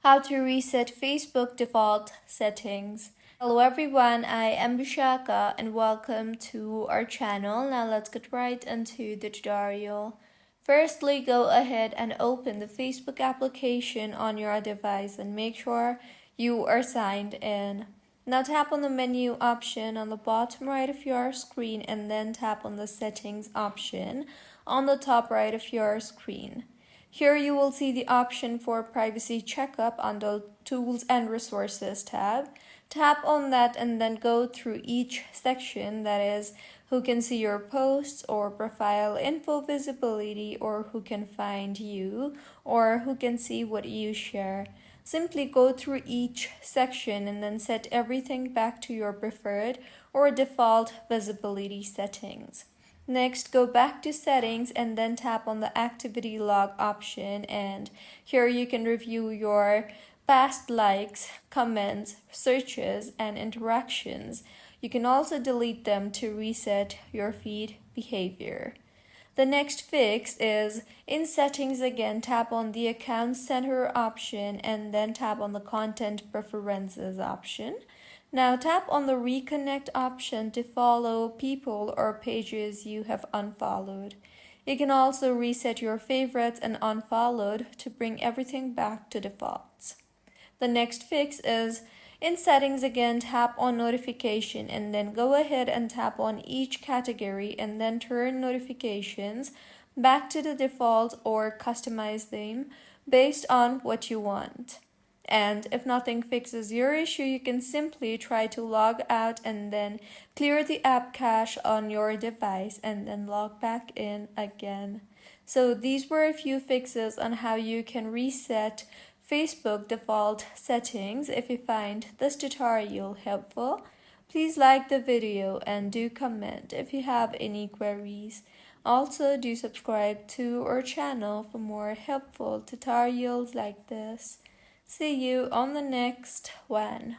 How to reset Facebook default settings. Hello everyone, I am Bishaka and welcome to our channel. Now let's get right into the tutorial. Firstly, go ahead and open the Facebook application on your device and make sure you are signed in. Now tap on the menu option on the bottom right of your screen and then tap on the settings option on the top right of your screen. Here you will see the option for privacy checkup on the Tools and Resources tab. Tap on that and then go through each section, that is, who can see your posts or profile info visibility, or who can find you, or who can see what you share. Simply go through each section and then set everything back to your preferred or default visibility settings. Next, go back to settings and then tap on the activity log option, and here you can review your past likes, comments, searches, and interactions. You can also delete them to reset your feed behavior. The next fix is in settings again, tap on the account center option and then tap on the content preferences option. Now tap on the reconnect option to follow people or pages you have unfollowed. You can also reset your favorites and unfollowed to bring everything back to defaults. The next fix is in settings again, tap on notification and then go ahead and tap on each category and then turn notifications back to the default or customize them based on what you want. And if nothing fixes your issue, you can simply try to log out and then clear the app cache on your device and then log back in again. So these were a few fixes on how you can reset Facebook default settings. If you find this tutorial helpful, please like the video and do comment if you have any queries. Also, do subscribe to our channel for more helpful tutorials like this. See you on the next one.